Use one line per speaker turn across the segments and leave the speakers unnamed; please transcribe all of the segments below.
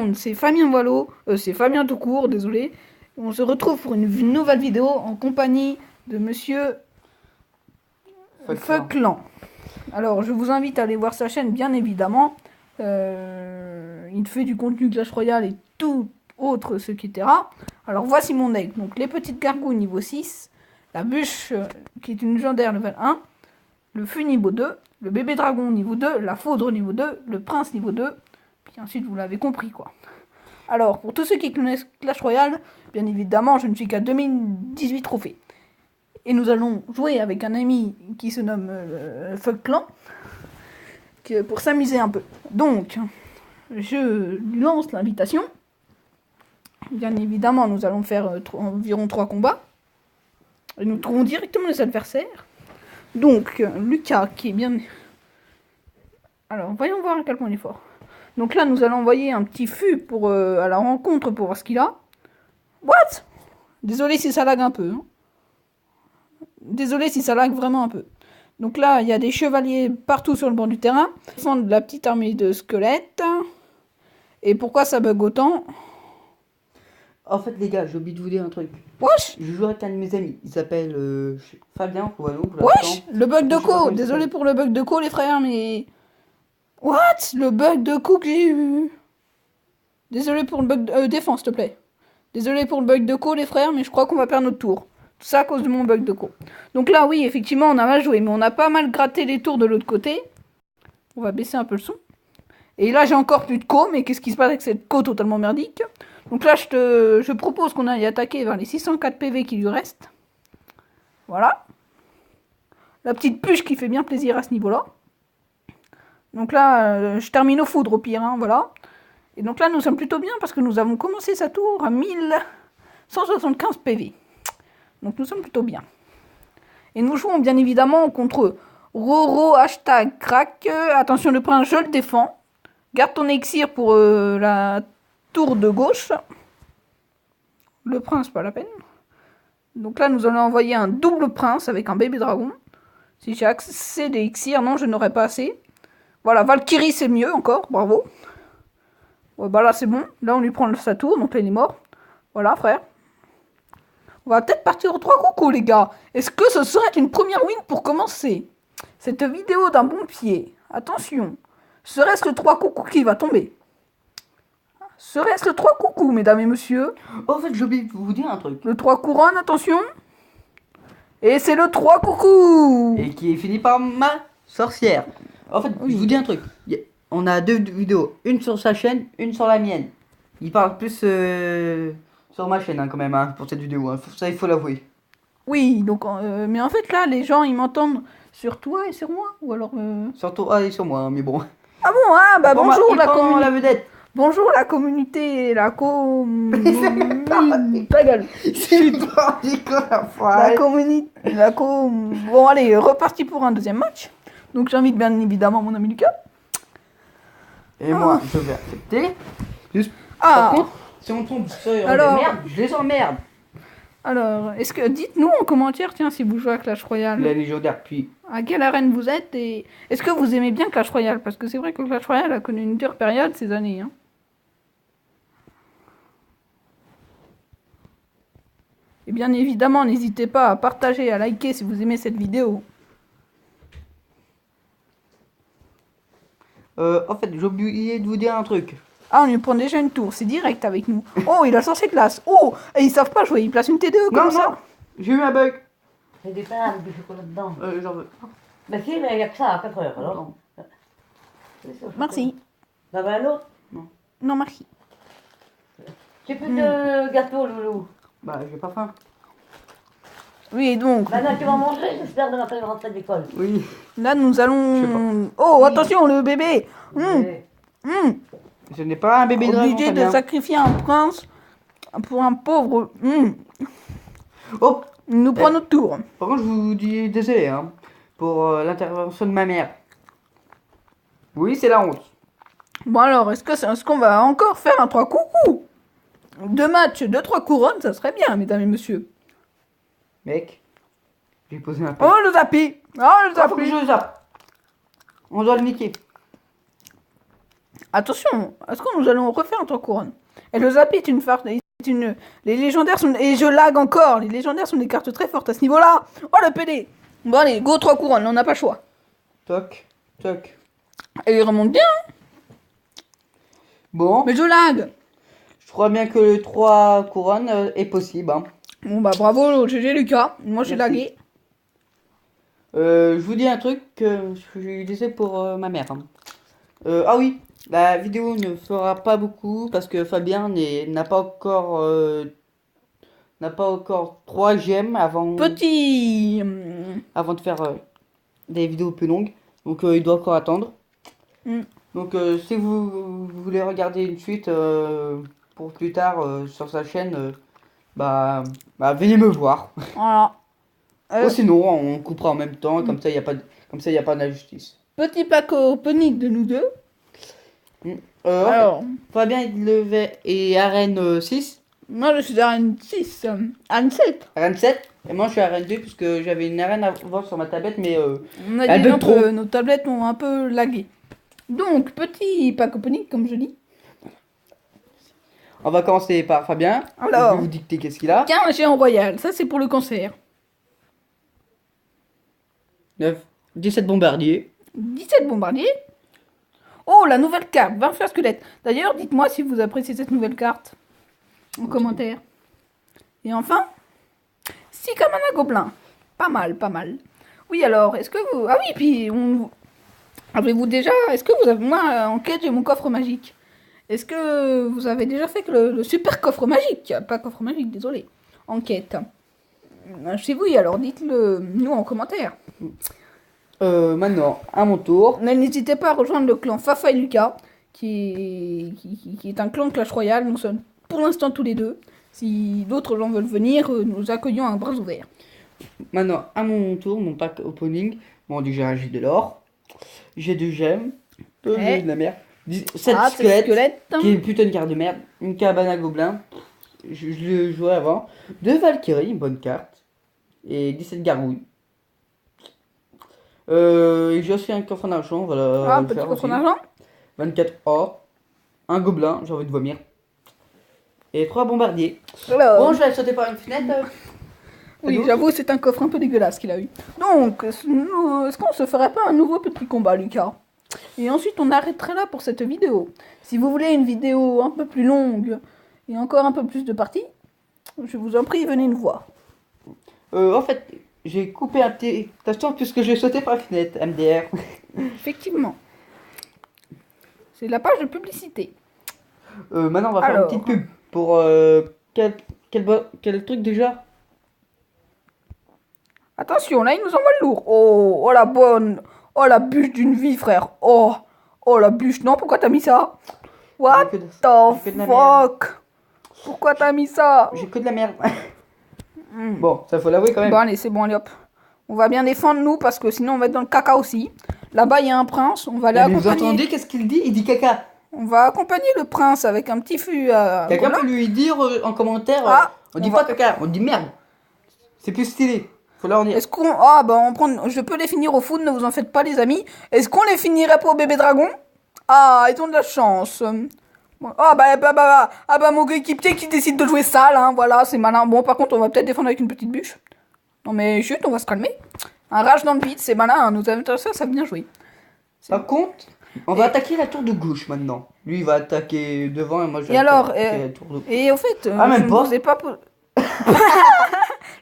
monde, c'est Fabien Wallo, c'est Fabien tout court, désolé. On se retrouve pour une nouvelle vidéo en compagnie de monsieur Fuckland. Alors, je vous invite à aller voir sa chaîne, bien évidemment. Il fait du contenu Clash Royale et tout autre, etc. Alors, voici mon deck. Donc, les petites gargouilles niveau 6, la bûche qui est une légendaire level 1, le feu niveau 2, le bébé dragon niveau 2, la foudre niveau 2, le prince niveau 2, puis ensuite vous l'avez compris quoi. Alors, pour tous ceux qui connaissent Clash Royale, bien évidemment, je ne suis qu'à 2018 trophées. Et nous allons jouer avec un ami qui se nomme Fuckland, pour s'amuser un peu. Donc, je lui lance l'invitation. Bien évidemment, nous allons faire environ 3 combats. Et nous trouvons directement les adversaires. Donc, Lucas, qui est bien... Alors, voyons voir à quel point il est fort. Donc là, nous allons envoyer un petit fût pour, à la rencontre pour voir ce qu'il a. What? Désolé si ça lag un peu. Hein. Désolé si ça lag vraiment un peu. Donc là, il y a des chevaliers partout sur le bord du terrain. Défendre la petite armée de squelettes. Et pourquoi ça bug autant?
En fait, les gars, j'ai oublié de vous dire un truc.
Wesh!
Je joue avec un de mes amis. Il s'appelle Fabien Wallo.
Wesh! Le bug de co! Désolé pour le bug de co, les frères, mais... What? Le bug de co que j'ai eu. Désolé pour le bug de... défense, s'il te plaît. Désolé pour le bug de co, les frères, mais je crois qu'on va perdre notre tour. Tout ça à cause de mon bug de co. Donc là, oui, effectivement, on a mal joué, mais on a pas mal gratté les tours de l'autre côté. On va baisser un peu le son. Et là, j'ai encore plus de co, mais qu'est-ce qui se passe avec cette co totalement merdique? Donc là, je propose qu'on aille attaquer vers les 604 PV qui lui restent. Voilà. La petite puce qui fait bien plaisir à ce niveau-là. Donc là, je termine au foudre au pire, hein, voilà. Et donc là, nous sommes plutôt bien parce que nous avons commencé sa tour à 1175 PV. Donc nous sommes plutôt bien. Et nous jouons bien évidemment contre Roro hashtag crack. Attention, le prince, je le défends. Garde ton elixir pour la tour de gauche. Le prince, pas la peine. Donc là, nous allons envoyer un double prince avec un bébé dragon. Si j'ai assez d'élixir, non, je n'aurai pas assez. Voilà, Valkyrie, c'est mieux encore, bravo. Ouais, bah là, c'est bon. Là, on lui prend sa tour, donc là, il est mort. Voilà, frère. On va peut-être partir aux 3 coucous, les gars. Est-ce que ce serait une première win pour commencer cette vidéo d'un bon pied? Attention. Serait-ce le 3 coucous qui va tomber? Serait-ce le 3 coucous, mesdames et messieurs?
En fait, j'ai oublié de vous dire un truc.
Le 3 couronnes, attention. Et c'est le 3 coucous.
Et qui est fini par ma sorcière. En fait,
oui.
Je vous dis un truc. On a 2 vidéos. Une sur sa chaîne, une sur la mienne. Il parle plus sur ma chaîne, hein, quand même, hein, pour cette vidéo. Hein. Ça, il faut l'avouer.
Oui, donc, mais en fait, là, les gens, ils m'entendent sur toi et sur moi. Ou alors...
Sur toi et sur moi, hein, mais bon.
Ah bon, ah, bah bonjour la communauté.
La vedette.
Bonjour la communauté, la ta gueule.
C'est pas
la communauté, Bon allez, reparti pour un deuxième match. Donc j'invite bien évidemment mon ami Lucas.
Et moi, je vais accepter. Juste
par
contre, si on tombe sur des
alors,
merdes, je les emmerde.
Alors, est-ce que dites-nous en commentaire, tiens, si vous jouez à Clash Royale.
La légendaire, puis.
À quelle arène vous êtes et est-ce que vous aimez bien Clash Royale? Parce que c'est vrai que Clash Royale a connu une dure période ces années. Hein. Et bien évidemment, n'hésitez pas à partager, à liker si vous aimez cette vidéo.
En fait, j'ai oublié de vous dire un truc.
Ah, on lui prend déjà une tour, c'est direct avec nous. Oh, il a sorcier classe. Oh, et ils savent pas jouer, ils placent une TDE comme ça.
Non, j'ai eu un bug.
Il y a des pains avec du chocolat dedans.
J'en veux.
Bah si, mais il n'y a que ça à 4 heures alors.
Merci.
Bah l'autre.
Non, merci.
J'ai plus de gâteau, loulou.
Bah, j'ai pas faim.
Oui, donc.
Maintenant tu vas manger, j'espère, de matin rentrer de l'école.
Oui.
Là, nous allons. Oh, attention, le bébé.
Je n'ai pas un bébé dragon.
Obligé de sacrifier un prince pour un pauvre.
Oh,
il nous prend notre tour.
Par contre, je vous dis désolé hein, pour l'intervention de ma mère. Oui, c'est la honte.
Bon alors, est-ce qu'on va encore faire un 3 coucou? 2 matchs, 2-3 couronnes, ça serait bien, mesdames et messieurs.
Mec, j'ai posé un peu.
Oh, le zappé. Oh, le zappé.
Faut que je zappe. On doit le niquer.
Attention, est-ce que nous allons refaire un 3 couronnes? Et le Zappy est une farce. Les légendaires sont... Et je lag encore. Les légendaires sont des cartes très fortes à ce niveau-là. Oh, le PD. Bon, allez, go 3 couronnes. On n'a pas le choix.
Toc, toc.
Et il remonte bien.
Bon,
Mais je lag.
je crois bien que le 3 couronnes est possible. Hein.
Bon, bah, bravo, GG Lucas. Moi, j'ai
Merci.
lagué.
Je vous dis un truc que je disais pour ma mère. Hein. Ah oui, la vidéo ne fera pas beaucoup parce que Fabien n'a pas encore 3 gemmes
Petit.
avant de faire des vidéos plus longues. Donc il doit encore attendre.
Mm.
Donc si vous voulez regarder une suite pour plus tard sur sa chaîne, bah venez me voir.
Voilà.
Ou sinon on coupera en même temps, comme ça il y a pas d'injustice.
Petit Paco Ponique de nous deux.
Alors, Fabien est arène 6,
Moi, je suis à Arène 6. Arène 7.
arène 7, et moi je suis arène 2 parce que j'avais une arène avant sur ma tablette, mais
On a
Elle
dit
bug
un
trop.
peu, nos tablettes ont un peu lagué. Donc, petit Paco Ponique, comme je dis.
on va commencer par Fabien.
Alors.
Je vais vous dicter qu'est-ce qu'il a.
Tiens, un géant royal. Ça, c'est pour le cancer.
17 bombardiers.
17 bombardiers. Oh, la nouvelle carte, 20 fers squelettes. D'ailleurs, dites-moi si vous appréciez cette nouvelle carte. En commentaire. Et enfin, 6 Kamana Gobelin. Pas mal, pas mal. Oui, alors, est-ce que vous... Ah oui, puis, avez-vous déjà... Est-ce que vous avez... Moi, en quête, j'ai mon coffre magique. Est-ce que vous avez déjà fait que le super coffre magique? Pas coffre magique, désolé. En quête. Chez vous, alors dites-le nous en commentaire.
Maintenant, à mon tour.
Mais n'hésitez pas à rejoindre le clan Fafa et Lucas, qui est un clan Clash Royale. Nous sommes pour l'instant tous les deux. Si d'autres gens veulent venir, nous accueillons à bras ouverts.
Maintenant, à mon tour, mon pack opening. Bon, déjà, j'ai de l'or. J'ai 2 gemmes.
Ouais.
J'ai de la merde. 7
Ah, c'est le
squelettes.
squelette.
Qui est une putain de carte de merde. Une cabane à gobelins. Je le jouais avant. 2 Valkyries, une bonne carte. Et 17 gargouilles. Et j'ai aussi un coffre d'argent. Voilà.
Ah,
le
petit
faire
coffre
aussi.
d'argent.
24 or. Un gobelin, j'ai envie de vomir. Et 3 bombardiers.
Alors,
Bon, je vais sauter par une fenêtre.
oui,
Allô
j'avoue, c'est un coffre un peu dégueulasse qu'il a eu. Donc, est-ce qu'on se ferait pas un nouveau petit combat, Lucas? Et ensuite, on arrêterait là pour cette vidéo. Si vous voulez une vidéo un peu plus longue et encore un peu plus de parties, je vous en prie, venez nous voir.
En fait, j'ai coupé un petit instant puisque j'ai sauté par la fenêtre, MDR.
Effectivement. C'est la page de publicité.
Maintenant, on va faire
Alors.
une petite pub pour quel truc déjà?
Attention, là, il nous envoie le lourd. Oh, oh la bonne. Oh, la bûche d'une vie, frère. Oh, oh la bûche. Non, pourquoi t'as mis ça? What
J'ai
the
que de la merde.
fuck? Pourquoi t'as mis ça?
J'ai que de la merde. Bon, ça faut l'avouer quand même.
Bon, allez, c'est bon, allez hop. On va bien défendre, nous, parce que sinon, on va être dans le caca aussi. Là-bas, il y a un prince. On va aller
Mais vous
accompagner.
entendez qu'est-ce qu'il dit? Il dit caca.
On va accompagner le prince avec un petit fût à.
Quelqu'un
gobelin.
peut lui dire en commentaire.
Ah,
on dit
on
pas
va-
caca, on dit merde. C'est plus stylé. Faut leur dire.
Est-ce qu'on. Ah, bah, on prend. Je peux les finir au foot, ne vous en faites pas, les amis. Est-ce qu'on les finirait pour bébé dragon? Ah, ils ont de la chance. Bon, ah, bah, mon coéquipier qui décide de jouer sale, hein, voilà, c'est malin. Bon, par contre, on va peut-être défendre avec une petite bûche. Non, mais chut, on va se calmer. Un rage dans le vide, c'est malin, hein, nous avons ça, ça bien joué.
Par contre, on va
Et-
attaquer la tour de gauche maintenant. Lui, il va attaquer devant et moi je vais
Et alors,
attaquer la tour de...
Et au fait,
Ah, même
je
pas.
ne vous ai pas posé.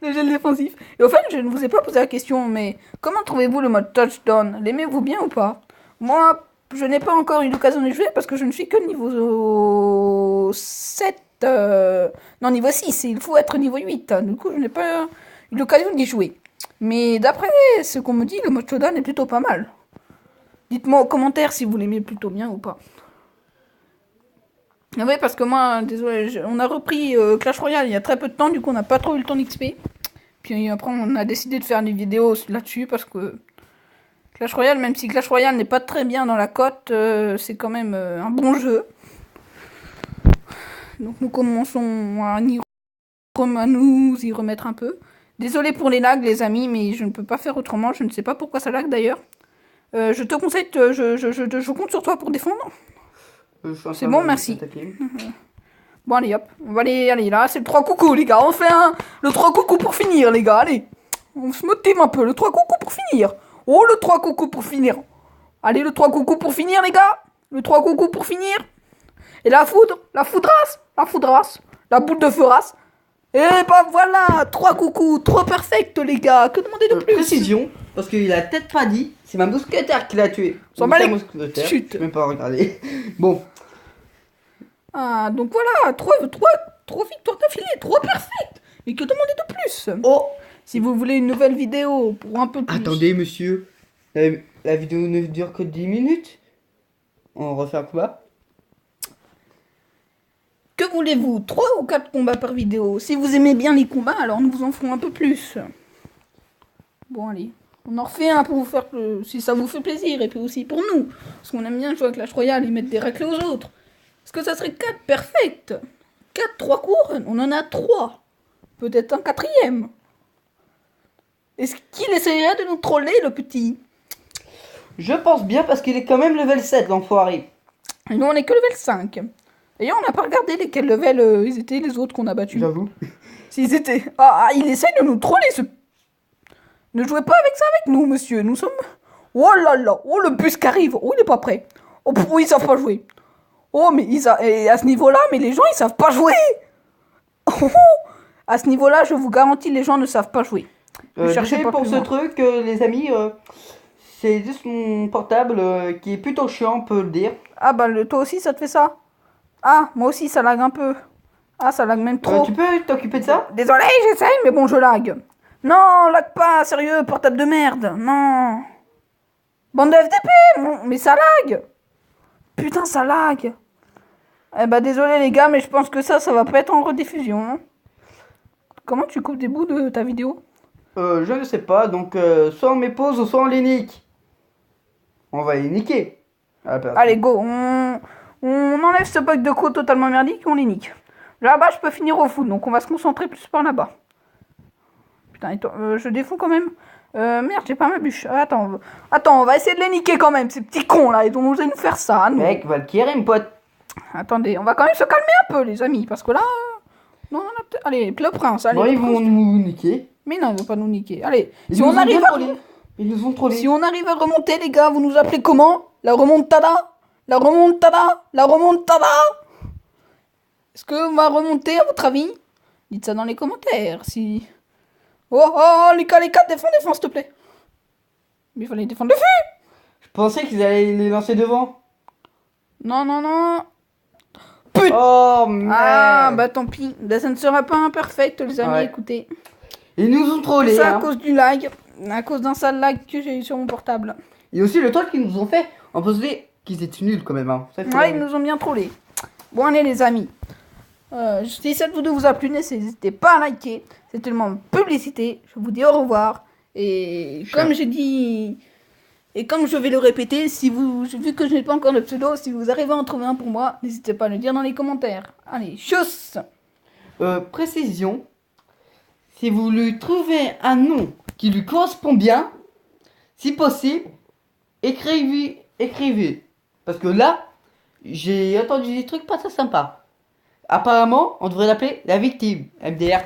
Le gel défensif. Et au fait, je ne vous ai pas posé la question, mais comment trouvez-vous le mode touchdown? L'aimez-vous bien ou pas? Moi, je n'ai pas encore eu l'occasion de jouer parce que je ne suis que niveau 7. Non, niveau 6. Il faut être niveau 8. Du coup, je n'ai pas eu l'occasion d'y jouer. Mais d'après ce qu'on me dit, le mode showdown est plutôt pas mal. Dites-moi en commentaire si vous l'aimez plutôt bien ou pas. Ah ouais, parce que moi, désolé, on a repris Clash Royale il y a très peu de temps, du coup on n'a pas trop eu le temps d'XP. Puis après on a décidé de faire des vidéos là-dessus parce que Clash Royale, même si Clash Royale n'est pas très bien dans la cote, c'est quand même un bon jeu. Donc nous commençons à nous y remettre un peu. Désolé pour les lags les amis, mais je ne peux pas faire autrement, je ne sais pas pourquoi ça lag d'ailleurs. Je te conseille, je compte sur toi pour défendre.
Je suis en
C'est
train
bon,
de
merci.
attaquer.
Bon, allez, hop. On va aller là, c'est le 3 coucou, les gars. On fait le 3 coucou pour finir, les gars. Allez. On se motive un peu. Le 3 coucou pour finir. Oh, le 3 coucou pour finir. Allez, le 3 coucou pour finir, les gars. Le 3 coucou pour finir. Et la foudrasse. La boule de feurasse. Et bah voilà, 3 coucous, trop perfect, les gars. Que demander de plus?
Précision, parce qu'il a peut-être pas dit, c'est ma mousquetaire qui l'a tué.
S'en
Donc,
bat
c'est
les-
un mousquetaire,
Chut.
je vais même pas regarder. Bon,
Ah, donc voilà, 3 victoires d'affilée, 3 perfect. Mais que demander de plus?
oh,
Si vous voulez une nouvelle vidéo pour un peu plus...
attendez monsieur, la vidéo ne dure que 10 minutes. On refait un combat.
Que voulez-vous? 3 ou 4 combats par vidéo? Si vous aimez bien les combats, alors nous vous en ferons un peu plus. Bon, allez. On en refait un pour vous faire... si ça vous fait plaisir, et puis aussi pour nous. Parce qu'on aime bien jouer à Clash Royale et mettre des raclés aux autres. Est-ce que ça serait 4 perfect? 4, 3 couronnes? On en a 3. Peut-être un 4e. Est-ce qu'il essayerait de nous troller, le petit?
Je pense bien parce qu'il est quand même level 7, l'enfoiré.
Et nous, on est que level 5. D'ailleurs, on n'a pas regardé lesquels level ils étaient, les autres qu'on a battus.
J'avoue.
S'ils étaient... Ah, il essaye de nous troller, ce... Ne jouez pas avec ça avec nous, monsieur. Nous sommes... Oh là là. Oh, le bus qui arrive. Oh, il est pas prêt. Oh, ils savent pas jouer. Oh, mais et à ce niveau-là, mais les gens, ils savent pas jouer. Oh, à ce niveau-là, je vous garantis, les gens ne savent pas jouer. Ne cherchez
Désolé
pas
pour
plus
ce
loin.
truc, les amis. C'est juste mon portable qui est plutôt chiant, on peut le dire.
Ah, bah, toi aussi, ça te fait ça? Ah, moi aussi, ça lag un peu. Ah, ça lag même trop.
Tu peux t'occuper de ça?
Désolé, j'essaye, mais bon, je lag. Non, lag pas, sérieux, portable de merde. Non. Bande de FDP, mais ça lag. Putain, ça lag. Eh bah, désolé, les gars, mais je pense que ça va pas être en rediffusion. Hein. Comment tu coupes des bouts de ta vidéo?
Je ne sais pas, donc soit on met pause ou soit on les nique. On va les niquer. À la place.
Allez, go, on enlève ce bug de code totalement merdique et on les nique. Là-bas, je peux finir au foot, donc on va se concentrer plus par là-bas. Putain, je défonds quand même. Merde, j'ai pas ma bûche. Attends, on va essayer de les niquer quand même, ces petits cons là. Ils vont nous faire ça, nous.
Mec, Valkyrie, mon pote.
Attendez, on va quand même se calmer un peu, les amis, parce que là... Non, on a peut-être... Allez, le prince, allez.
Bon,
le
ils
prince.
vont nous niquer.
Mais non, ils vont pas nous niquer. Allez,
Ils
si
nous
on
ont
arrive
bien
à...
trollés. Ils nous ont trollés.
Si on arrive à remonter, les gars, vous nous appelez comment? La remontada? La remontada? La remontada? Est-ce qu'on va remonter, à votre avis? Dites ça dans les commentaires, si... Oh, les gars, défends, s'il te plaît. Mais il fallait défendre le feu.
Je pensais qu'ils allaient les lancer devant.
Non. Putain.
Oh, merde.
Ah, bah tant pis. Bah, ça ne sera pas imperfect, les amis,
Ouais.
écoutez.
Ils nous ont trollés.
C'est à
Hein.
cause du lag. À cause d'un sale lag que j'ai eu sur mon portable.
Et aussi le troll qu'ils nous ont fait. On peut se dire qu'ils étaient nuls quand même. Hein. Ça, faut-
Ouais, ils nous ont bien trollés. Bon, allez, les amis. Si cette vidéo vous a plu, n'hésitez pas à liker. C'est tellement publicité. Je vous dis au revoir. Et comme j'ai dit... Et comme je vais le répéter, vu que je n'ai pas encore de pseudo, si vous arrivez à en trouver un pour moi, n'hésitez pas à le dire dans les commentaires. Allez, tchuss.
Précision. Si vous lui trouvez un nom qui lui correspond bien, si possible, écrivez. Parce que là, j'ai entendu des trucs pas très sympas. Apparemment, on devrait l'appeler la victime, MDR.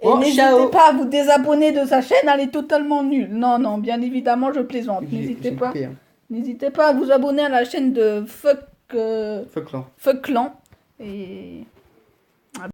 Et
Bon,
n'hésitez
ciao.
pas à vous désabonner de sa chaîne, elle est totalement nulle. Non, bien évidemment, je plaisante. N'hésitez pas.
Coupé, hein.
N'hésitez pas à vous abonner à la chaîne de
Fuck là.
Fuck Clan. Et